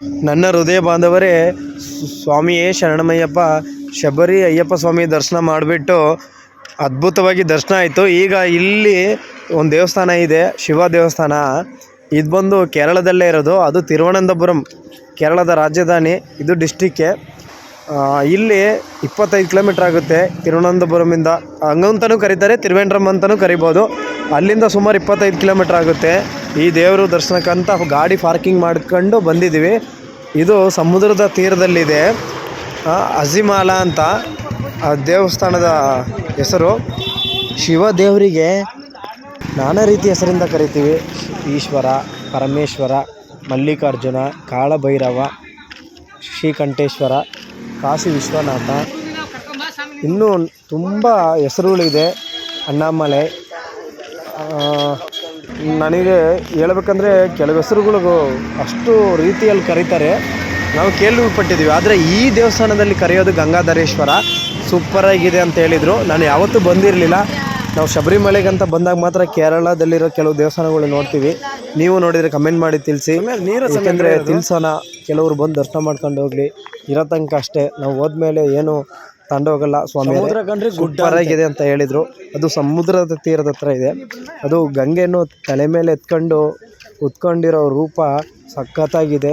ನನ್ನ ಹೃದಯ ಬಾಂಧವರೇ, ಸ್ವಾಮಿಯೇ ಶರಣಮಯ್ಯಪ್ಪ ಶಬರಿ ಅಯ್ಯಪ್ಪ ಸ್ವಾಮಿ ದರ್ಶನ ಮಾಡಿಬಿಟ್ಟು ಅದ್ಭುತವಾಗಿ ದರ್ಶನ ಆಯಿತು. ಈಗ ಇಲ್ಲಿ ಒಂದು ದೇವಸ್ಥಾನ ಇದೆ, ಶಿವ ದೇವಸ್ಥಾನ. ಇದು ಬಂದು ಕೇರಳದಲ್ಲೇ ಇರೋದು. ಅದು ತಿರುವನಂತಪುರಂ, ಕೇರಳದ ರಾಜಧಾನಿ. ಇದು ಡಿಸ್ಟಿಕ್ಕೆ. ಇಲ್ಲಿ 25 ಕಿಲೋಮೀಟ್ರ್ ಆಗುತ್ತೆ ತಿರುವನಂತಪುರಮಿಂದ. ಹಂಗಂತಲೂ ಕರೀತಾರೆ, ತಿರುವೇಂದ್ರಂ ಅಂತಲೂ ಕರಿಬೋದು. ಅಲ್ಲಿಂದ ಸುಮಾರು 25 ಕಿಲೋಮೀಟ್ರ್ ಆಗುತ್ತೆ. ಈ ದೇವರು ದರ್ಶನಕ್ಕಂತ ಗಾಡಿ ಪಾರ್ಕಿಂಗ್ ಮಾಡ್ಕೊಂಡು ಬಂದಿದ್ದೀವಿ. ಇದು ಸಮುದ್ರದ ತೀರದಲ್ಲಿದೆ. ಅಜಿಮಾಲ ಅಂತ ಆ ದೇವಸ್ಥಾನದ ಹೆಸರು. ಶಿವ ದೇವರಿಗೆ ನಾನಾ ರೀತಿ ಹೆಸರಿಂದ ಕರಿತೀವಿ. ಈಶ್ವರ, ಪರಮೇಶ್ವರ, ಮಲ್ಲಿಕಾರ್ಜುನ, ಕಾಳಭೈರವ, ಶ್ರೀಕಂಠೇಶ್ವರ, ಕಾಶಿ ವಿಶ್ವನಾಥ, ಇನ್ನೂ ತುಂಬ ಹೆಸರುಗಳಿದೆ. ಅಣ್ಣಾಮಲೈ. ನನಗೆ ಹೇಳ್ಬೇಕಂದ್ರೆ ಕೆಲವು ಹೆಸರುಗಳಿಗೂ ಅಷ್ಟು ರೀತಿಯಲ್ಲಿ ಕರೀತಾರೆ, ನಾವು ಕೇಳ್ಪಟ್ಟಿದ್ದೀವಿ. ಆದರೆ ಈ ದೇವಸ್ಥಾನದಲ್ಲಿ ಕರೆಯೋದು ಗಂಗಾಧರೇಶ್ವರ. ಸೂಪರಾಗಿದೆ ಅಂತ ಹೇಳಿದರು. ನಾನು ಯಾವತ್ತೂ ಬಂದಿರಲಿಲ್ಲ. ನಾವು ಶಬರಿಮಲೆಗಂತ ಬಂದಾಗ ಮಾತ್ರ ಕೇರಳದಲ್ಲಿರೋ ಕೆಲವು ದೇವಸ್ಥಾನಗಳು ನೋಡ್ತೀವಿ. ನೀವು ನೋಡಿದರೆ ಕಮೆಂಟ್ ಮಾಡಿ ತಿಳಿಸಿ. ಯಾಕೆಂದರೆ ತಿಳಿಸೋಣ, ಕೆಲವರು ಬಂದು ದರ್ಶನ ಮಾಡ್ಕೊಂಡು ಹೋಗಲಿ. ಇರೋ ತನಕ ಅಷ್ಟೇ, ನಾವು ಹೋದ್ಮೇಲೆ ಏನು ಹೋಗಲ್ಲ. ಸ್ವಾಮಿ ಸೂಪರಾಗಿದೆ ಅಂತ ಹೇಳಿದರು. ಅದು ಸಮುದ್ರದ ತೀರದ ಹತ್ರ ಇದೆ. ಅದು ಗಂಗೆಯನ್ನು ತಲೆ ಮೇಲೆ ಎತ್ಕೊಂಡು ಕುತ್ಕೊಂಡಿರೋ ರೂಪ ಸಖತ್ತಾಗಿದೆ.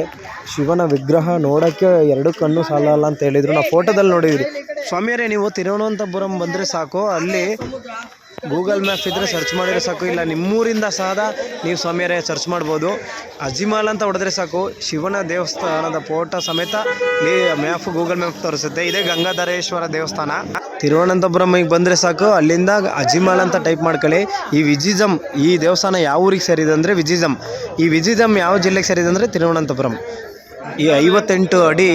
ಶಿವನ ವಿಗ್ರಹ ನೋಡೋಕ್ಕೆ 2 ಕಣ್ಣು ಸಾಲಲ್ಲ ಅಂತ ಹೇಳಿದರು. ನಾವು ಫೋಟೋದಲ್ಲಿ ನೋಡಿದ್ರಿ. ಸ್ವಾಮಿಯರೇ, ನೀವು ತಿರುವನಂತಪುರಂ ಬಂದರೆ ಸಾಕು, ಅಲ್ಲಿ ಗೂಗಲ್ ಮ್ಯಾಪ್ ಇದ್ದರೆ ಸರ್ಚ್ ಮಾಡಿದರೆ ಸಾಕು. ಇಲ್ಲ ನಿಮ್ಮೂರಿಂದ ಸಹ ನೀವು ಸ್ವಾಮಿಯರೇ ಸರ್ಚ್ ಮಾಡ್ಬೋದು. ಅಜಿಮಾಲ್ ಅಂತ ಹೊಡೆದ್ರೆ ಸಾಕು, ಶಿವನ ದೇವಸ್ಥಾನದ ಫೋಟೋ ಸಮೇತ ಗೂಗಲ್ ಮ್ಯಾಪ್ ತೋರಿಸುತ್ತೆ. ಇದೇ ಗಂಗಾಧರೇಶ್ವರ ದೇವಸ್ಥಾನ. ತಿರುವನಂತಪುರಮಿಗೆ ಬಂದರೆ ಸಾಕು, ಅಲ್ಲಿಂದ ಅಜಿಮಾಲ್ ಅಂತ ಟೈಪ್ ಮಾಡ್ಕೊಳ್ಳಿ. ಈ ವಿಜಿಜಮ್, ಈ ದೇವಸ್ಥಾನ ಯಾವ ಊರಿಗೆ ಸೇರಿದೆ ಅಂದರೆ ವಿಜಿಜಮ್. ಈ ವಿಜಿಜಮ್ ಯಾವ ಜಿಲ್ಲೆಗೆ ಸೇರಿದೆ ಅಂದರೆ ತಿರುವನಂತಪುರಂ. ಈ 58 ಅಡಿ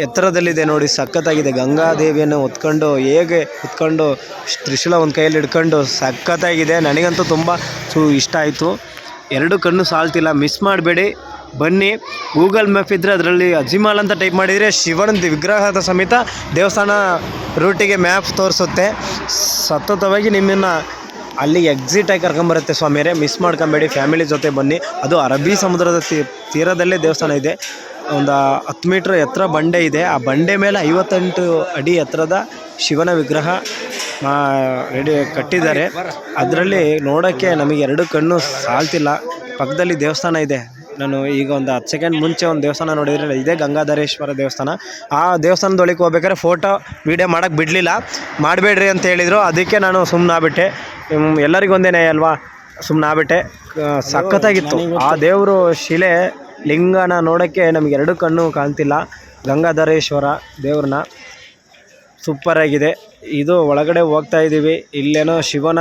ಎತ್ತರದಲ್ಲಿದೆ ನೋಡಿ, ಸಖತ್ತಾಗಿದೆ. ಗಂಗಾದೇವಿಯನ್ನು ಹೊತ್ಕೊಂಡು ಹೇಗೆ ಹೊತ್ಕೊಂಡು ತ್ರಿಶೂಲ ಒಂದು ಕೈಯಲ್ಲಿ ಹಿಡ್ಕೊಂಡು ಸಖತ್ತಾಗಿದೆ. ನನಗಂತೂ ತುಂಬ ಇಷ್ಟ ಆಯಿತು. 2 ಕಣ್ಣು ಸಾಲ್ತಿಲ್ಲ. ಮಿಸ್ ಮಾಡಬೇಡಿ, ಬನ್ನಿ. ಗೂಗಲ್ ಮ್ಯಾಪ್ ಇದ್ದರೆ ಅದರಲ್ಲಿ ಅಜಿಮಾಲ್ ಅಂತ ಟೈಪ್ ಮಾಡಿದರೆ ಶಿವನ ವಿಗ್ರಹದ ಸಮೇತ ದೇವಸ್ಥಾನ ರೂಟಿಗೆ ಮ್ಯಾಪ್ ತೋರಿಸುತ್ತೆ. ಸತತವಾಗಿ ನಿಮ್ಮನ್ನು ಅಲ್ಲಿಗೆ ಎಕ್ಸಿಟಾಗಿ ಕರ್ಕೊಂಬರುತ್ತೆ. ಸ್ವಾಮಿಯರೇ, ಮಿಸ್ ಮಾಡ್ಕೊಬೇಡಿ, ಫ್ಯಾಮಿಲಿ ಜೊತೆ ಬನ್ನಿ. ಅದು ಅರಬ್ಬಿ ಸಮುದ್ರದ ತೀರದಲ್ಲೇ ದೇವಸ್ಥಾನ ಇದೆ. ಒಂದು 10 ಮೀಟ್ರ್ ಎತ್ತರ ಬಂಡೆ ಇದೆ. ಆ ಬಂಡೆ ಮೇಲೆ 58 ಅಡಿ ಎತ್ತರದ ಶಿವನ ವಿಗ್ರಹ ಕಟ್ಟಿದ್ದಾರೆ. ಅದರಲ್ಲಿ ನೋಡೋಕ್ಕೆ ನಮಗೆ 2 ಕಣ್ಣು ಸಾಲ್ತಿಲ್ಲ. ಪಕ್ಕದಲ್ಲಿ ದೇವಸ್ಥಾನ ಇದೆ. ನಾನು ಈಗ ಒಂದು 10 ಸೆಕೆಂಡ್ ಮುಂಚೆ ಒಂದು ದೇವಸ್ಥಾನ ನೋಡಿದರೆ ಇದೇ ಗಂಗಾಧರೇಶ್ವರ ದೇವಸ್ಥಾನ. ಆ ದೇವಸ್ಥಾನದೊಳಗೆ ಹೋಗ್ಬೇಕಾದ್ರೆ ಫೋಟೋ ವೀಡಿಯೋ ಮಾಡೋಕ್ಕೆ ಬಿಡಲಿಲ್ಲ, ಮಾಡಬೇಡ್ರಿ ಅಂತ ಹೇಳಿದರು. ಅದಕ್ಕೆ ನಾನು ಸುಮ್ಮನಾಗ್ಬಿಟ್ಟೆ. ಎಲ್ಲರಿಗೊಂದೇನೆ ಅಲ್ವಾ, ಸುಮ್ಮನಾಗ್ಬಿಟ್ಟೆ. ಸಖತ್ತಾಗಿತ್ತು ಆ ದೇವರು ಶಿಲೆ ಲಿಂಗನ ನೋಡೋಕ್ಕೆ ನಮಗೆ 2 ಕಣ್ಣು ಕಾಣ್ತಿಲ್ಲ. ಗಂಗಾಧರೇಶ್ವರ ದೇವ್ರನ್ನ ಸೂಪರಾಗಿದೆ. ಇದು ಒಳಗಡೆ ಹೋಗ್ತಾ ಇದ್ದೀವಿ. ಇಲ್ಲೇನೋ ಶಿವನ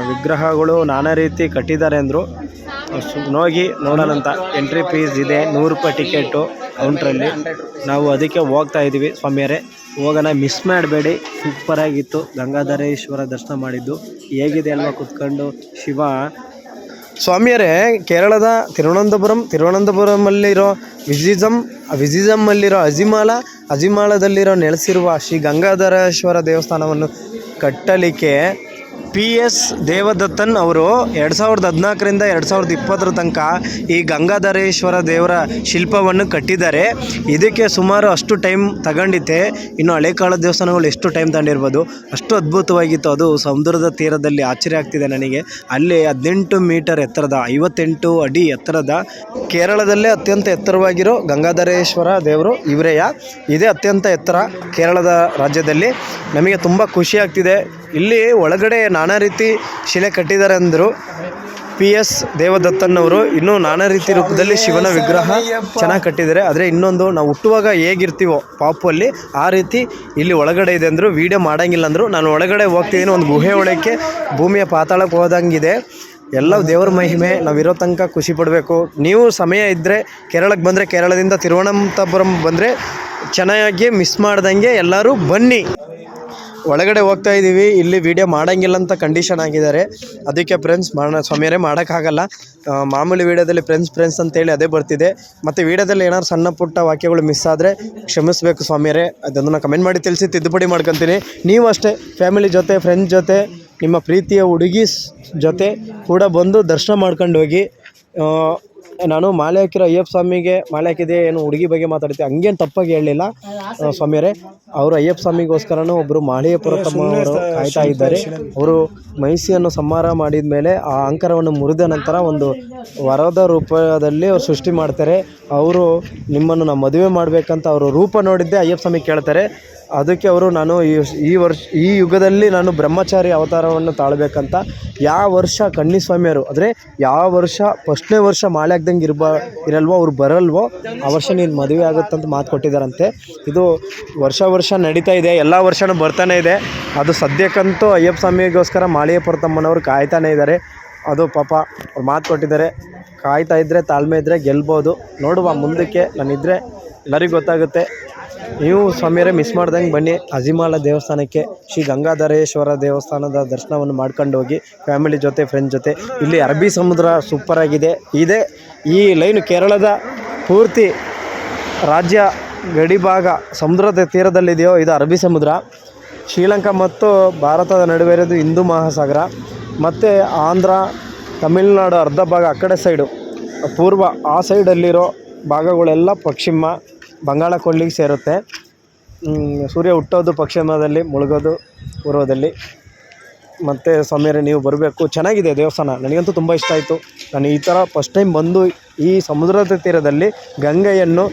ವಿಗ್ರಹಗಳು ನಾನಾ ರೀತಿ ಕಟ್ಟಿದ್ದಾರೆ ಅಂದರು. ಹೋಗಿ ನೋಡೋಣಂತ. ಎಂಟ್ರಿ ಫೀಸ್ ಇದೆ, 100 ರೂಪಾಯಿ ಟಿಕೆಟು ಕೌಂಟ್ರಲ್ಲಿ. ನಾವು ಅದಕ್ಕೆ ಹೋಗ್ತಾ ಇದ್ದೀವಿ. ಸ್ವಾಮಿಯರೇ, ಹೋಗೋಣ, ಮಿಸ್ ಮಾಡಬೇಡಿ. ಸೂಪರಾಗಿತ್ತು ಗಂಗಾಧರೇಶ್ವರ ದರ್ಶನ ಮಾಡಿದ್ದು. ಹೇಗಿದೆ ಅಲ್ವಾ ಕುತ್ಕೊಂಡು ಶಿವ. ಸ್ವಾಮಿಯರೇ, ಕೇರಳದ ತಿರುವನಂತಪುರಮಲ್ಲಿರೋ ವಿಜಿಜಮ್ಮಲ್ಲಿರೋ ಅಜಿಮಾಲದಲ್ಲಿರೋ ನೆಲೆಸಿರುವ ಶ್ರೀ ಗಂಗಾಧರೇಶ್ವರ ದೇವಸ್ಥಾನವನ್ನು ಕಟ್ಟಲಿಕ್ಕೆ PS ದೇವದತ್ತನ್ ಅವರು 2014ರಿಂದ 2020 ತನಕ ಈ ಗಂಗಾಧರೇಶ್ವರ ದೇವರ ಶಿಲ್ಪವನ್ನು ಕಟ್ಟಿದ್ದಾರೆ. ಇದಕ್ಕೆ ಸುಮಾರು ಅಷ್ಟು ಟೈಮ್ ತಗೊಂಡಿತ್ತೆ. ಇನ್ನು ಹಳೆ ಕಾಲದ ದೇವಸ್ಥಾನಗಳು ಎಷ್ಟು ಟೈಮ್ ತಗೊಂಡಿರ್ಬೋದು, ಅಷ್ಟು ಅದ್ಭುತವಾಗಿತ್ತು. ಅದು ಸಮುದ್ರದ ತೀರದಲ್ಲಿ. ಆಶ್ಚರ್ಯ ಆಗ್ತಿದೆ ನನಗೆ. ಅಲ್ಲಿ 18 ಮೀಟರ್ ಎತ್ತರದ, 58 ಅಡಿ ಎತ್ತರದ, ಕೇರಳದಲ್ಲೇ ಅತ್ಯಂತ ಎತ್ತರವಾಗಿರೋ ಗಂಗಾಧರೇಶ್ವರ ದೇವರು ಇದೇ ಅತ್ಯಂತ ಎತ್ತರ ಕೇರಳದ ರಾಜ್ಯದಲ್ಲಿ. ನಮಗೆ ತುಂಬ ಖುಷಿ ಆಗ್ತಿದೆ. ಇಲ್ಲಿ ಒಳಗಡೆ ನಾನಾ ರೀತಿ ಶಿಲೆ ಕಟ್ಟಿದ್ದಾರೆ ಅಂದರು PS ದೇವದತ್ತನ್ನವರು. ಇನ್ನೂ ನಾನಾ ರೀತಿ ರೂಪದಲ್ಲಿ ಶಿವನ ವಿಗ್ರಹ ಚೆನ್ನಾಗಿ ಕಟ್ಟಿದ್ದಾರೆ. ಆದರೆ ಇನ್ನೊಂದು, ನಾವು ಹುಟ್ಟುವಾಗ ಹೇಗಿರ್ತೀವೋ ಪಾಪಲ್ಲಿ ಆ ರೀತಿ ಇಲ್ಲಿ ಒಳಗಡೆ ಇದೆ ಅಂದರು. ವೀಡಿಯೋ ಮಾಡೋಂಗಿಲ್ಲ ಅಂದರು. ನಾನು ಒಳಗಡೆ ಹೋಗ್ತಿದ್ದೀನಿ. ಒಂದು ಗುಹೆ ಒಳಕ್ಕೆ ಭೂಮಿಯ ಪಾತಾಳಕ್ಕೆ ಹೋದಂಗಿದೆ. ಎಲ್ಲ ದೇವರ ಮಹಿಮೆ. ನಾವಿರೋ ತನಕ ಖುಷಿ ಪಡಬೇಕು. ನೀವು ಸಮಯ ಇದ್ದರೆ ಕೇರಳಕ್ಕೆ ಬಂದರೆ, ಕೇರಳದಿಂದ ತಿರುವನಂತಪುರಂ ಬಂದರೆ ಚೆನ್ನಾಗಿ ಮಿಸ್ ಮಾಡ್ದಂಗೆ ಎಲ್ಲರೂ ಬನ್ನಿ. ಒಳಗಡೆ ಹೋಗ್ತಾ ಇದ್ದೀವಿ. ಇಲ್ಲಿ ವೀಡಿಯೋ ಮಾಡೋಂಗಿಲ್ಲ ಅಂತ ಕಂಡೀಷನ್ ಆಗಿದ್ದಾರೆ. ಅದಕ್ಕೆ ಫ್ರೆಂಡ್ಸ್ ಸ್ವಾಮಿಯರೇ ಮಾಡೋಕ್ಕಾಗಲ್ಲ. ಮಾಮೂಲಿ ವೀಡಿಯೋದಲ್ಲಿ ಫ್ರೆಂಡ್ಸ್ ಅಂತೇಳಿ ಅದೇ ಬರ್ತಿದೆ. ಮತ್ತು ವೀಡಿಯೋದಲ್ಲಿ ಏನಾದ್ರು ಸಣ್ಣ ಪುಟ್ಟ ವಾಕ್ಯಗಳು ಮಿಸ್ ಆದರೆ ಕ್ಷಮಿಸಬೇಕು ಸ್ವಾಮಿಯರೇ. ಅದನ್ನು ಕಮೆಂಟ್ ಮಾಡಿ ತಿಳಿಸಿ ತಿದ್ದುಪಡಿ ಮಾಡ್ಕೊತೀನಿ. ನೀವು ಅಷ್ಟೇ ಫ್ಯಾಮಿಲಿ ಜೊತೆ, ಫ್ರೆಂಡ್ಸ್ ಜೊತೆ, ನಿಮ್ಮ ಪ್ರೀತಿಯ ಹುಡುಗಿ ಜೊತೆ ಕೂಡ ಬಂದು ದರ್ಶನ ಮಾಡ್ಕೊಂಡು ಹೋಗಿ. ನಾನು ಮಾಲೆ ಹಾಕಿರೋ ಅಯ್ಯಪ್ಪ ಸ್ವಾಮಿಗೆ ಮಾಲೆ ಹಾಕಿದೆ ಏನು ಹುಡುಗಿ ಬಗ್ಗೆ ಮಾತಾಡ್ತೀವಿ ಹಂಗೇನು ತಪ್ಪಾಗಿ ಹೇಳಲಿಲ್ಲ ಸ್ವಾಮಿಯರೇ. ಅವರು ಅಯ್ಯಪ್ಪ ಸ್ವಾಮಿಗೋಸ್ಕರನೂ ಒಬ್ಬರು ಮಾಳಿಯಪುರ ತಮ್ಮ ಅವರು ಕಾಯ್ತಾ ಇದ್ದಾರೆ. ಅವರು ಮೈಸಿಯನ್ನು ಸಂಹಾರ ಮಾಡಿದ ಮೇಲೆ ಆ ಅಹಂಕಾರವನ್ನು ಮುರಿದ ನಂತರ ಒಂದು ವರದ ರೂಪದಲ್ಲಿ ಅವ್ರು ಸೃಷ್ಟಿ ಮಾಡ್ತಾರೆ. ಅವರು ನಿಮ್ಮನ್ನು ನಾವು ಮದುವೆ ಮಾಡಬೇಕಂತ ಅವರು ರೂಪ ನೋಡಿದ್ದೆ ಅಯ್ಯಪ್ಪ ಸ್ವಾಮಿ ಕೇಳ್ತಾರೆ. ಅದಕ್ಕೆ ಅವರು ನಾನು ಈ ಯುಗದಲ್ಲಿ ನಾನು ಬ್ರಹ್ಮಚಾರಿ ಅವತಾರವನ್ನು ತಾಳಬೇಕಂತ ಯಾವ ವರ್ಷ ಕನ್ನಿಸ್ವಾಮಿಯರು ಅಂದರೆ ಯಾವ ವರ್ಷ ಫಸ್ಟ್ನೇ ವರ್ಷ ಮಾಲೆ ಹಾಕ್ದಂಗೆ ಇರಲ್ವೋ ಅವ್ರು ಬರಲ್ವೋ ಆ ವರ್ಷ ನೀನು ಮದುವೆ ಆಗುತ್ತಂತ ಮಾತು ಕೊಟ್ಟಿದ್ದಾರಂತೆ. ಇದು ವರ್ಷ ನಡೀತಾ ಇದೆ, ಎಲ್ಲ ವರ್ಷವೂ ಬರ್ತಾನೆ ಇದೆ. ಅದು ಸದ್ಯಕ್ಕಂತೂ ಅಯ್ಯಪ್ಪ ಸ್ವಾಮಿಗೋಸ್ಕರ ಮಾಳಿಯಪುರ ತಮ್ಮನವರು ಕಾಯ್ತಾನೆ ಇದ್ದಾರೆ. ಅದು ಪಾಪ ಅವ್ರು ಮಾತು ಕೊಟ್ಟಿದ್ದಾರೆ. ಕಾಯ್ತಾ ಇದ್ದರೆ ತಾಳ್ಮೆ ಇದ್ದರೆ ಗೆಲ್ಬೋದು. ನೋಡುವ ಮುಂದಕ್ಕೆ ನಾನಿದ್ದರೆ ಎಲ್ಲರಿಗೂ ಗೊತ್ತಾಗುತ್ತೆ. ನೀವು ಸ್ವಾಮಿಯರೇ ಮಿಸ್ ಮಾಡ್ದಂಗೆ ಬನ್ನಿ ಅಜಿಮಾಲ ದೇವಸ್ಥಾನಕ್ಕೆ. ಶ್ರೀ ಗಂಗಾಧರೇಶ್ವರ ದೇವಸ್ಥಾನದ ದರ್ಶನವನ್ನು ಮಾಡ್ಕೊಂಡು ಹೋಗಿ ಫ್ಯಾಮಿಲಿ ಜೊತೆ ಫ್ರೆಂಡ್ಸ್ ಜೊತೆ. ಇಲ್ಲಿ ಅರಬ್ಬಿ ಸಮುದ್ರ ಸೂಪರಾಗಿದೆ. ಈ ಲೈನು ಕೇರಳದ ಪೂರ್ತಿ ರಾಜ್ಯ ಗಡಿಭಾಗ ಸಮುದ್ರದ ತೀರದಲ್ಲಿದೆಯೋ ಇದು ಅರಬ್ಬಿ ಸಮುದ್ರ. ಶ್ರೀಲಂಕಾ ಮತ್ತು ಭಾರತದ ನಡುವೆ ಇರೋದು ಹಿಂದೂ ಮಹಾಸಾಗರ. ಮತ್ತು ಆಂಧ್ರ ತಮಿಳುನಾಡು ಅರ್ಧ ಭಾಗ ಆ ಕಡೆ ಸೈಡು ಪೂರ್ವ ಆ ಸೈಡಲ್ಲಿರೋ ಭಾಗಗಳೆಲ್ಲ ಪಶ್ಚಿಮ ಬಂಗಾಳ ಕೊಲ್ಲಿಗೆ ಸೇರುತ್ತೆ. ಸೂರ್ಯ ಹುಟ್ಟೋದು ಪಶ್ಚಿಮದಲ್ಲಿ, ಮುಳುಗೋದು ಪೂರ್ವದಲ್ಲಿ. ಮತ್ತು ಸ್ವಾಮಿಯರೇ ನೀವು ಬರಬೇಕು, ಚೆನ್ನಾಗಿದೆ ದೇವಸ್ಥಾನ. ನನಗಂತೂ ತುಂಬ ಇಷ್ಟ ಆಯಿತು. ನಾನು ಈ ಥರ ಫಸ್ಟ್ ಟೈಮ್ ಬಂದು ಈ ಸಮುದ್ರದ ತೀರದಲ್ಲಿ ಗಂಗೆಯನ್ನು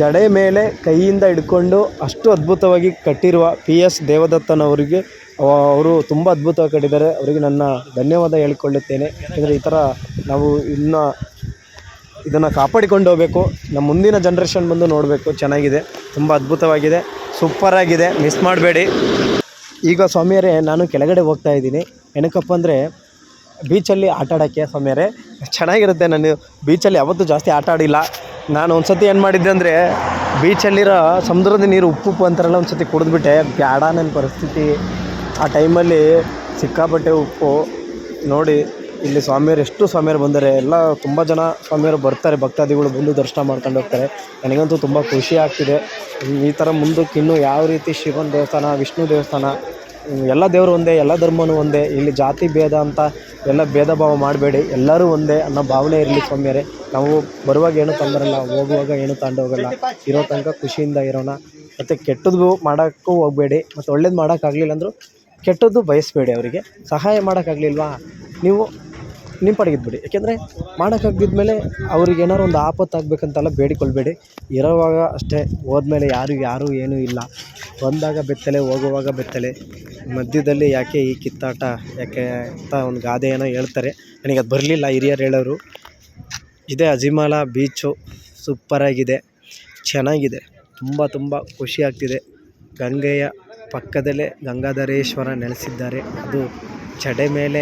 ಜಡೆ ಮೇಲೆ ಕೈಯಿಂದ ಹಿಡ್ಕೊಂಡು ಅಷ್ಟು ಅದ್ಭುತವಾಗಿ ಕಟ್ಟಿರುವ PS ದೇವದತ್ತನವರಿಗೆ ಅವರು ತುಂಬ ಅದ್ಭುತವಾಗಿ ಕಟ್ಟಿದ್ದಾರೆ. ಅವರಿಗೆ ನನ್ನ ಧನ್ಯವಾದ ಹೇಳಿಕೊಳ್ಳುತ್ತೇನೆ. ಯಾಕೆಂದರೆ ಈ ಥರ ನಾವು ಇದನ್ನು ಕಾಪಾಡಿಕೊಂಡು ಹೋಗಬೇಕು. ನಮ್ಮ ಮುಂದಿನ ಜನ್ರೇಷನ್ ಬಂದು ನೋಡಬೇಕು. ಚೆನ್ನಾಗಿದೆ, ತುಂಬ ಅದ್ಭುತವಾಗಿದೆ, ಸೂಪರಾಗಿದೆ, ಮಿಸ್ ಮಾಡಬೇಡಿ. ಈಗ ಸ್ವಾಮಿಯರೇ ನಾನು ಕೆಳಗಡೆ ಹೋಗ್ತಾ ಇದ್ದೀನಿ. ಏನಕ್ಕಪ್ಪ ಅಂದರೆ ಬೀಚಲ್ಲಿ ಆಟ ಆಡೋಕ್ಕೆ. ಸ್ವಾಮಿಯರೇ ಚೆನ್ನಾಗಿರುತ್ತೆ. ನಾನು ಬೀಚಲ್ಲಿ ಯಾವತ್ತೂ ಜಾಸ್ತಿ ಆಟ ಆಡಿಲ್ಲ. ನಾನು ಒಂದು ಸತಿ ಏನು ಮಾಡಿದ್ದೆ ಅಂದರೆ ಬೀಚಲ್ಲಿರೋ ಸಮುದ್ರದ ನೀರು ಉಪ್ಪು ಅಂತಾರಲ್ಲ, ಒಂದು ಸತಿ ಕುಡಿದ್ಬಿಟ್ಟೆ. ಬೇಡ ನನ್ನ ಪರಿಸ್ಥಿತಿ ಆ ಟೈಮಲ್ಲಿ ಸಿಕ್ಕಾಪಟ್ಟೆ ಉಪ್ಪು. ನೋಡಿ ಇಲ್ಲಿ ಎಷ್ಟು ಸ್ವಾಮಿಯರು ಬಂದರೆ ಎಲ್ಲ ತುಂಬ ಜನ ಸ್ವಾಮಿಯರು ಬರ್ತಾರೆ. ಭಕ್ತಾದಿಗಳು ಬಂದು ದರ್ಶನ ಮಾಡ್ಕೊಂಡು ಹೋಗ್ತಾರೆ. ನನಗಂತೂ ತುಂಬ ಖುಷಿ ಆಗ್ತಿದೆ. ಈ ಥರ ಮುಂದಕ್ಕೆ ಇನ್ನೂ ಯಾವ ರೀತಿ ಶಿವನ ದೇವಸ್ಥಾನ, ವಿಷ್ಣು ದೇವಸ್ಥಾನ, ಎಲ್ಲ ದೇವರು ಒಂದೇ, ಎಲ್ಲ ಧರ್ಮವೂ ಒಂದೇ. ಇಲ್ಲಿ ಜಾತಿ ಭೇದ ಅಂತ ಎಲ್ಲ ಭೇದ ಭಾವ ಮಾಡಬೇಡಿ, ಎಲ್ಲರೂ ಒಂದೇ ಅನ್ನೋ ಭಾವನೆ ಇರಲಿ ಸ್ವಾಮಿಯರೇ. ನಾವು ಬರುವಾಗ ಏನೂ ತೊಂದರೆಲ್ಲ, ಹೋಗುವಾಗ ಏನೂ ಹೋಗಲ್ಲ. ಇರೋ ತನಕ ಖುಷಿಯಿಂದ ಇರೋಣ. ಮತ್ತು ಕೆಟ್ಟದ್ದು ಮಾಡೋಕ್ಕೂ ಹೋಗಬೇಡಿ. ಮತ್ತು ಒಳ್ಳೇದು ಮಾಡೋಕ್ಕಾಗಲಿಲ್ಲ ಅಂದರೂ ಕೆಟ್ಟದ್ದು ಬಯಸಬೇಡಿ. ಅವರಿಗೆ ಸಹಾಯ ಮಾಡೋಕ್ಕಾಗಲಿಲ್ವಾ ನೀವು ನಿಮ್ಮ ಪಡಗಿದ್ಬಿಡಿ. ಯಾಕೆಂದರೆ ಮಾಡೋಕ್ಕಾಗಿದ್ಮೇಲೆ ಅವ್ರಿಗೆ ಏನಾರು ಒಂದು ಆಪತ್ತಾಗಬೇಕಂತೆಲ್ಲ ಬೇಡಿಕೊಳ್ಬೇಡಿ. ಇರೋವಾಗ ಅಷ್ಟೇ, ಹೋದ್ಮೇಲೆ ಯಾರು ಏನೂ ಇಲ್ಲ. ಬಂದಾಗ ಬೆತ್ತಲೆ, ಹೋಗುವಾಗ ಬೆತ್ತಲೆ, ಮಧ್ಯದಲ್ಲಿ ಯಾಕೆ ಈ ಕಿತ್ತಾಟ ಯಾಕೆ ಅಂತ ಒಂದು ಗಾದೆ ಏನೋ ಹೇಳ್ತಾರೆ. ನನಗದು ಬರಲಿಲ್ಲ, ಹಿರಿಯರು ಹೇಳೋರು. ಇದೇ ಅಜಿಮಾಲ ಬೀಚು, ಸೂಪರಾಗಿದೆ, ಚೆನ್ನಾಗಿದೆ, ತುಂಬ ಖುಷಿ ಆಗ್ತಿದೆ. ಗಂಗೆಯ ಪಕ್ಕದಲ್ಲೇ ಗಂಗಾಧರೇಶ್ವರ ನೆಲೆಸಿದ್ದಾರೆ. ಅದು ಜಡೆ ಮೇಲೆ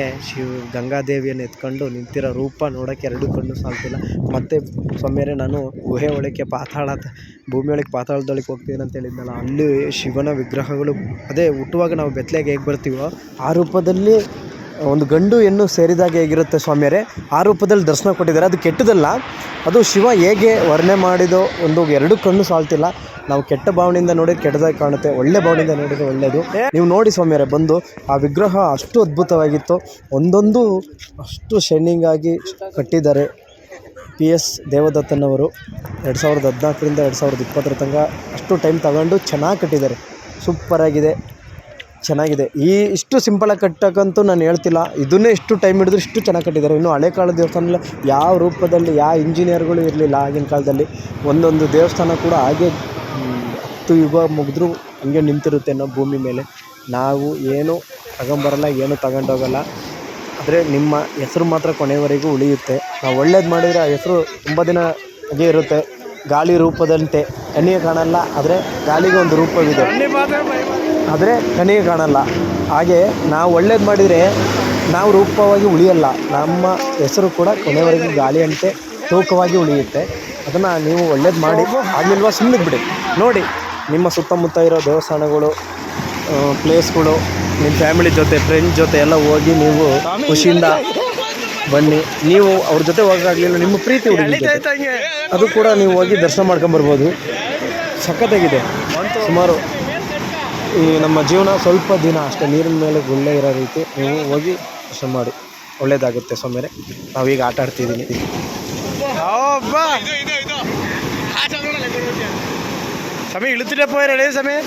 ಗಂಗಾದೇವಿಯನ್ನು ಎತ್ಕೊಂಡು ನಿಂತಿರೋ ರೂಪ ನೋಡೋಕ್ಕೆ ಎರಡು ಕಣ್ಣು ಸಾಲ್ತಿಲ್ಲ. ಮತ್ತು ಸ್ವಾಮಿಯರೇ ನಾನು ಗುಹೆ ಒಳಕ್ಕೆ ಭೂಮಿಯೊಳಗೆ ಪಾತಾಳದೊಳಗೆ ಹೋಗ್ತೀನಿ ಅಂತ ಹೇಳಿದ್ನಲ್ಲ, ಅಲ್ಲಿ ಶಿವನ ವಿಗ್ರಹಗಳು ಅದೇ ಹುಟ್ಟುವಾಗ ನಾವು ಬೆತ್ತಲೆಗೆ ಹೇಗೆ ಬರ್ತೀವೋ ಆ ರೂಪದಲ್ಲಿ ಒಂದು ಗಂಡು ಹೆಣ್ಣು ಸೇರಿದಾಗ ಹೇಗಿರುತ್ತೆ ಸ್ವಾಮಿಯರೇ ಆ ರೂಪದಲ್ಲಿ ದರ್ಶನ ಕೊಟ್ಟಿದ್ದಾರೆ. ಅದು ಕೆಟ್ಟದಲ್ಲ, ಅದು ಶಿವ ಹೇಗೆ ವರ್ಣನೆ ಮಾಡಿದೋ ಒಂದು ಎರಡು ಕಣ್ಣು ಸಾಲ್ತಿಲ್ಲ. ನಾವು ಕೆಟ್ಟ ಭಾವನೆಯಿಂದ ನೋಡಿದ್ರೆ ಕೆಟ್ಟದಾಗಿ ಕಾಣುತ್ತೆ, ಒಳ್ಳೆ ಭಾವನೆಯಿಂದ ನೋಡಿದರೆ ಒಳ್ಳೆಯದು. ನೀವು ನೋಡಿ ಸ್ವಾಮಿಯರೇ ಬಂದು, ಆ ವಿಗ್ರಹ ಅಷ್ಟು ಅದ್ಭುತವಾಗಿತ್ತು. ಒಂದೊಂದು ಅಷ್ಟು ಶೈನಿಂಗ್ ಆಗಿ ಕಟ್ಟಿದ್ದಾರೆ. PS ದೇವದತ್ತನವರು 2014ರಿಂದ 2020 ತನಕ ಅಷ್ಟು ಟೈಮ್ ತಗೊಂಡು ಚೆನ್ನಾಗಿ ಕಟ್ಟಿದ್ದಾರೆ. ಸೂಪರಾಗಿದೆ, ಚೆನ್ನಾಗಿದೆ. ಇಷ್ಟು ಸಿಂಪಲಾಗಿ ಕಟ್ಟಕ್ಕಂತೂ ನಾನು ಹೇಳ್ತಿಲ್ಲ, ಇದನ್ನೇ ಇಷ್ಟು ಟೈಮ್ ಹಿಡಿದ್ರು ಇಷ್ಟು ಚೆನ್ನಾಗಿ ಕಟ್ಟಿದ್ದಾರೆ. ಇನ್ನು ಹಳೆ ಕಾಲದ ದೇವಸ್ಥಾನ ಯಾವ ರೂಪದಲ್ಲಿ ಯಾವ ಇಂಜಿನಿಯರ್ಗಳು ಇರಲಿಲ್ಲ ಆಗಿನ ಕಾಲದಲ್ಲಿ. ಒಂದೊಂದು ದೇವಸ್ಥಾನ ಕೂಡ ಹಾಗೆ 10 ಯುಗ ಮುಗಿದ್ರೂ ಹಂಗೆ ನಿಂತಿರುತ್ತೆ ಅನ್ನೋ ಭೂಮಿ ಮೇಲೆ. ನಾವು ಏನು ತಗೊಂಬರಲ್ಲ, ಏನು ತಗೊಂಡೋಗಲ್ಲ. ಆದರೆ ನಿಮ್ಮ ಹೆಸರು ಮಾತ್ರ ಕೊನೆಯವರೆಗೂ ಉಳಿಯುತ್ತೆ. ನಾವು ಒಳ್ಳೇದು ಮಾಡಿದರೆ ಆ ಹೆಸರು ತುಂಬ ದಿನ ಹಾಗೆ ಇರುತ್ತೆ. ಗಾಳಿ ರೂಪದಂತೆ ಕಣ್ಣಿಗೆ ಕಾಣಲ್ಲ, ಆದರೆ ಗಾಳಿಗೆ ಒಂದು ರೂಪವಿದೆ, ಆದರೆ ಕಣ್ಣಿಗೆ ಕಾಣಲ್ಲ. ಹಾಗೆ ನಾವು ಒಳ್ಳೇದು ಮಾಡಿದರೆ ನಾವು ರೂಪವಾಗಿ ಉಳಿಯಲ್ಲ, ನಮ್ಮ ಹೆಸರು ಕೂಡ ಕೊನೆಯವರೆಗೂ ಗಾಳಿಯಂತೆ ತೂಕವಾಗಿ ಉಳಿಯುತ್ತೆ. ಅದನ್ನು ನೀವು ಒಳ್ಳೇದು ಮಾಡಿ, ಆಗಲಿಲ್ವಾ ಸುಮ್ಮನೆ ಬಿಡಿ. ನೋಡಿ ನಿಮ್ಮ ಸುತ್ತಮುತ್ತ ಇರೋ ದೇವಸ್ಥಾನಗಳು, ಪ್ಲೇಸ್ಗಳು, ನಿಮ್ಮ ಫ್ಯಾಮಿಲಿ ಜೊತೆ ಫ್ರೆಂಡ್ಸ್ ಜೊತೆ ಎಲ್ಲ ಹೋಗಿ ನೀವು ಖುಷಿಯಿಂದ ಬನ್ನಿ. ನೀವು ಅವ್ರ ಜೊತೆ ಹೋಗೋಕ್ಕಾಗಲಿಲ್ಲ, ನಿಮ್ಮ ಪ್ರೀತಿ ಹುಡುಗಿ ಅದು ಕೂಡ ನೀವು ಹೋಗಿ ದರ್ಶನ ಮಾಡ್ಕೊಂಬರ್ಬೋದು. ಸಖತ್ತಾಗಿದೆ. ಸುಮಾರು ಈ ನಮ್ಮ ಜೀವನ ಸ್ವಲ್ಪ ದಿನ ಅಷ್ಟೇ, ನೀರಿನ ಮೇಲೆ ಗುಳ್ಳೆ ಇರೋ ರೀತಿ ನೀವು ಹೋಗಿ ದರ್ಶನ ಮಾಡಿ, ಒಳ್ಳೆಯದಾಗುತ್ತೆ ಸ್ವಾಮಿಯರೇ. ನಾವೀಗ ಆಟ ಆಡ್ತಿದ್ದೀನಿ. ಅಬ್ಬಾ ಸಮಯ ಇಳುತ್ತಿಲ್ಲ ಪೋಯರೇ ಸಮಯ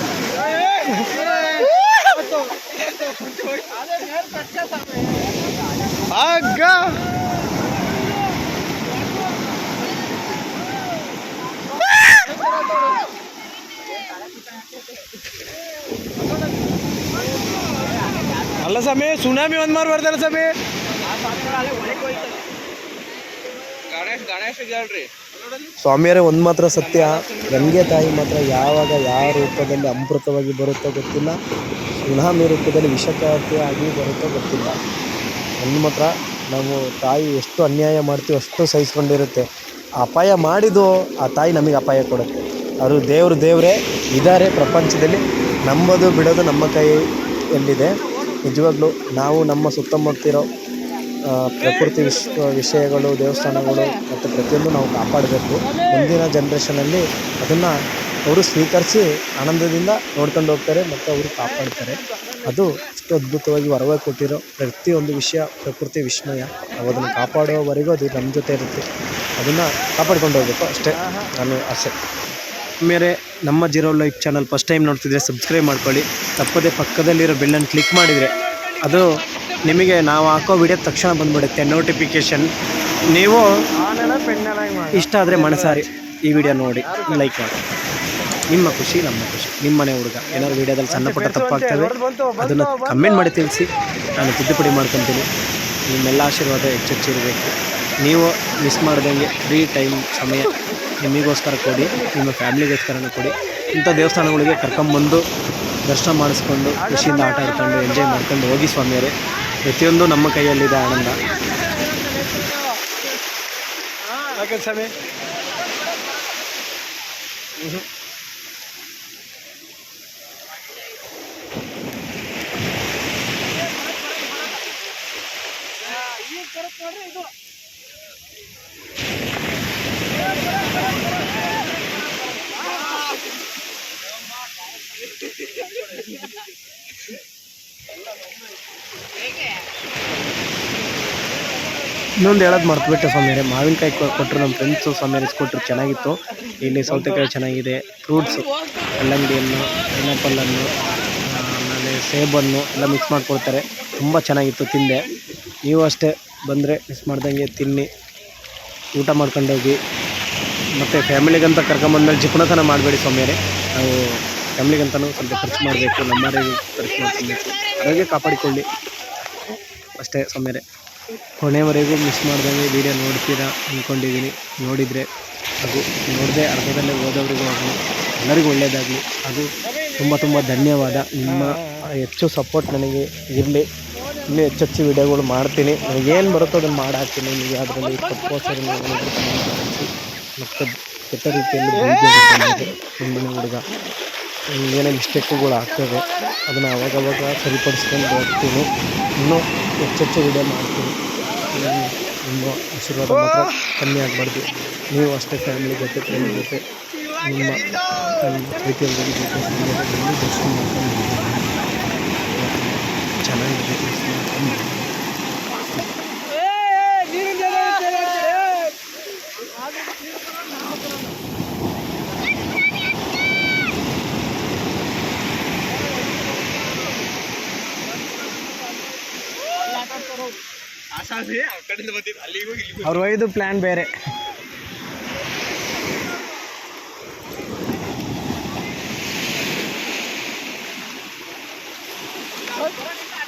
ಆಗ ಅಲ್ಲ ಸಮಯ ಸುನಾಮಿ ಒಂದ್ ಮಾರು ಬರ್ತಾರ ಸಮಯ ಸ್ವಾಮಿಯರೇ ಒಂದು ಮಾತ್ರ ಸತ್ಯ, ಗಂಗೆ ತಾಯಿ ಮಾತ್ರ ಯಾವಾಗ ಯಾವ ರೂಪದಲ್ಲಿ ಅಮೃತವಾಗಿ ಬರುತ್ತೋ ಗೊತ್ತಿಲ್ಲ, ಸುನಾಮಿ ರೂಪದಲ್ಲಿ ವಿಷಕಾರಿ ಆಗಿ ಬರುತ್ತೋ ಗೊತ್ತಿಲ್ಲ. ಒಂದು ಮಾತ್ರ ನಾವು ತಾಯಿ ಎಷ್ಟು ಅನ್ಯಾಯ ಮಾಡ್ತೀವಿ ಅಷ್ಟು ಸಹಿಸ್ಕೊಂಡಿರುತ್ತೆ. ಅಪಾಯ ಮಾಡಿದ್ದು ಆ ತಾಯಿ ನಮಗೆ ಅಪಾಯ ಕೊಡುತ್ತೆ. ಅವರು ದೇವರೇ ಇದ್ದಾರೆ ಪ್ರಪಂಚದಲ್ಲಿ, ನಂಬೋದು ಬಿಡೋದು ನಮ್ಮ ಕೈಯಲ್ಲಿದೆ. ನಿಜವಾಗ್ಲೂ ನಾವು ನಮ್ಮ ಸುತ್ತಮುತ್ತಿರೋ ಪ್ರಕೃತಿ ವಿಷಯಗಳು, ದೇವಸ್ಥಾನಗಳು ಮತ್ತು ಪ್ರತಿಯೊಂದು ನಾವು ಕಾಪಾಡಬೇಕು. ಮುಂದಿನ ಜನ್ರೇಷನಲ್ಲಿ ಅದನ್ನು ಅವರು ಸ್ವೀಕರಿಸಿ ಆನಂದದಿಂದ ನೋಡ್ಕೊಂಡು ಹೋಗ್ತಾರೆ ಮತ್ತು ಅವರು ಕಾಪಾಡ್ತಾರೆ. ಅದು ಅಷ್ಟು ಅದ್ಭುತವಾಗಿ ವರವಾಗಿ ಕೊಟ್ಟಿರೋ ಪ್ರತಿಯೊಂದು ವಿಷಯ ಪ್ರಕೃತಿ ವಿಸ್ಮಯ. ನಾವು ಅದನ್ನು ಕಾಪಾಡುವವರೆಗೂ ಅದು ನಮ್ಮ ಜೊತೆ ಇರುತ್ತೆ. ಅದನ್ನು ಕಾಪಾಡ್ಕೊಂಡು ಹೋಗಬೇಕು ಅಷ್ಟೇ ನಾನು ಆಸೆ. ಮೇರೆ ನಮ್ಮ zero life channel first time ನೋಡ್ತಿದ್ರೆ ಸಬ್ಸ್ಕ್ರೈಬ್ ಮಾಡ್ಕೊಳ್ಳಿ. ತಪ್ಪದೇ ಪಕ್ಕದಲ್ಲಿರೋ ಬೆಲ್ಲನ್ನು ಕ್ಲಿಕ್ ಮಾಡಿದರೆ ಅದು ನಿಮಗೆ ನಾವು ಹಾಕೋ ವಿಡಿಯೋ ತಕ್ಷಣ ಬಂದುಬಿಡುತ್ತೆ ನೋಟಿಫಿಕೇಷನ್. ನೀವು ಇಷ್ಟ ಆದರೆ ಮನಸಾರಿ ಈ ವಿಡಿಯೋ ನೋಡಿ ಲೈಕ್ ಮಾಡಿ. ನಿಮ್ಮ ಖುಷಿ ನಮ್ಮ ಖುಷಿ. ನಿಮ್ಮನೆ ಹುಡುಗ ಏನಾದ್ರು ವಿಡಿಯೋದಲ್ಲಿ ಸಣ್ಣ ಪುಟ್ಟ ತಪ್ಪಾಗ್ತವೆ ಅದನ್ನು ಕಮೆಂಟ್ ಮಾಡಿ ತಿಳಿಸಿ, ನಾನು ತಿದ್ದುಪಡಿ ಮಾಡ್ಕೊತೀನಿ. ನಿಮ್ಮೆಲ್ಲ ಆಶೀರ್ವಾದ ಹೆಚ್ಚಿರಬೇಕು. ನೀವು ಮಿಸ್ ಮಾಡ್ದಂಗೆ ಫ್ರೀ ಟೈಮ್ ಸಮಯ ನಿಮಗೋಸ್ಕರ ಕೊಡಿ, ನಿಮ್ಮ ಫ್ಯಾಮಿಲಿಗೋಸ್ಕರನೂ ಕೊಡಿ. ಇಂಥ ದೇವಸ್ಥಾನಗಳಿಗೆ ಕರ್ಕೊಂಬಂದು ದರ್ಶನ ಮಾಡಿಸ್ಕೊಂಡು ಖುಷಿಯಿಂದ ಆಟ ಆಡ್ಕೊಂಡು ಎಂಜಾಯ್ ಮಾಡ್ಕೊಂಡು ಹೋಗಿ ಸ್ವಾಮಿಯರೇ. ಪ್ರತಿಯೊಂದು ನಮ್ಮ ಕೈಯಲ್ಲಿದೆ ಆನಂದ. ಯಾಕೆ ಸ್ವಾಮಿ ಇನ್ನೊಂದು ಹೇಳೋದು ಮರ್ತುಬಿಟ್ಟೆ ಸ್ವಾಮಿಯರೇ, ಮಾವಿನಕಾಯಿ ಕೊಟ್ಟರು ನಮ್ಮ ಫ್ರೆಂಡ್ಸು ಸ್ವಾಮಿಯರೇ ಕೊಟ್ಟರು, ಚೆನ್ನಾಗಿತ್ತು. ಇಲ್ಲಿ ಸೌತೆಕಾಯಿ ಚೆನ್ನಾಗಿದೆ, ಫ್ರೂಟ್ಸು ಕಲ್ಲಂಗಡಿ ಹಣ್ಣು, ಪೈನಾಪಲ್ ಹಣ್ಣು, ಆಮೇಲೆ ಸೇಬನ್ನು ಎಲ್ಲ ಮಿಕ್ಸ್ ಮಾಡಿಕೊಡ್ತಾರೆ. ತುಂಬ ಚೆನ್ನಾಗಿತ್ತು, ತಿಂದೆ. ನೀವು ಅಷ್ಟೇ ಬಂದರೆ ಮಿಸ್ ಮಾಡ್ದಂಗೆ ತಿನ್ನಿ, ಊಟ ಮಾಡ್ಕೊಂಡೋಗಿ. ಮತ್ತು ಫ್ಯಾಮಿಲಿಗಂತ ಕರ್ಕೊಂಬಂದ್ಮೇಲೆ ಜಿಪುಣತನ ಮಾಡಬೇಡಿ ಸ್ವಾಮಿಯರೇ. ನಾವು ಫ್ಯಾಮಿಲಿಗಂತಲೂ ಸ್ವಲ್ಪ ಖರ್ಚು ಮಾಡಬೇಕು, ನಮ್ಮವರಿಗೆ ಖರ್ಚು ಮಾಡ್ಕೊಬೇಕು, ಆರೋಗ್ಯ ಕಾಪಾಡಿಕೊಳ್ಳಿ ಅಷ್ಟೇ ಸ್ವಾಮಿಯರೇ. ಕೊನೆವರೆಗೂ ಮಿಸ್ ಮಾಡ್ದಂಗೆ ವೀಡಿಯೋ ನೋಡ್ತೀರಾ ಅಂದ್ಕೊಂಡಿದ್ದೀನಿ. ನೋಡಿದರೆ ಹಾಗೂ ನೋಡದೆ ಅರ್ಧದಲ್ಲೇ ಓದೋರಿಗೂ ಆಗಲಿ ಎಲ್ಲರಿಗೂ ಒಳ್ಳೆಯದಾಗಲಿ. ಹಾಗೂ ತುಂಬ ಧನ್ಯವಾದ. ನಿಮ್ಮ ಹೆಚ್ಚು ಸಪೋರ್ಟ್ ನನಗೆ ಇರಲಿ. ಇನ್ನೂ ಹೆಚ್ಚು ವೀಡಿಯೋಗಳು ಮಾಡ್ತೀನಿ. ನನಗೇನು ಬರುತ್ತೋ ಅದನ್ನು ಮಾಡಿ ಹಾಕ್ತೀನಿ. ನಿಮಗೆ ಅದರಲ್ಲಿ ತಪ್ಪೋಸರಿ ಮತ್ತು ಕೆಟ್ಟ ರೀತಿಯಲ್ಲಿ ನಿಮ್ಮನೆ ಹುಡುಗ ಏನೇ ಮಿಸ್ಟೇಕುಗಳು ಆಗ್ತದೆ ಅದನ್ನು ಅವಾಗವಾಗ ಸರಿಪಡಿಸ್ಕೊಂಡು ಹೋಗ್ತೀನಿ. ಇನ್ನೂ ಹೆಚ್ಚು ವೀಡಿಯೋ ಮಾಡ್ತೀನಿ. ನಿಮ್ಮ ಆಶೀರ್ವಾದ ಮಾತ್ರ ಕಮ್ಮಿ ಆಗಬಾರ್ದು. ನೀವು ಅಷ್ಟೇ ಫ್ಯಾಮಿಲಿ ಜೊತೆ ಫ್ರೆಂಡ್ ಜೊತೆ ನಿಮ್ಮ ಪ್ರೀತಿಯಲ್ಲಿ ಜೊತೆ ದರ್ಶನ ಮಾಡ್ಕೊಂಡು ಚೆನ್ನಾಗಿದೆ. ಅವ್ರು ಒಯ್ದು ಪ್ಲ್ಯಾನ್ ಬೇರೆ.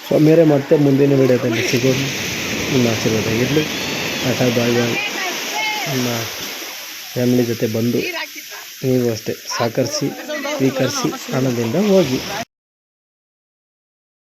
ಸ್ವಾಮಿಯರೇ ಮತ್ತೆ ಮುಂದಿನ ವಿಡಿಯೋದಲ್ಲಿ ಸಿಗೋದು. ನಿಮ್ಮ ಆಶೀರ್ವಾದ ಇರಲಿ. ಟಾಟಾ ಬಾಯ್ ಬಾಯ್. ನಿಮ್ಮ ಫ್ಯಾಮಿಲಿ ಜೊತೆ ಬಂದು ನೀವು ಅಷ್ಟೇ ಸಹಕರಿಸಿ ಸ್ವೀಕರಿಸಿ ಆನಂದದಿಂದ ಹೋಗಿ.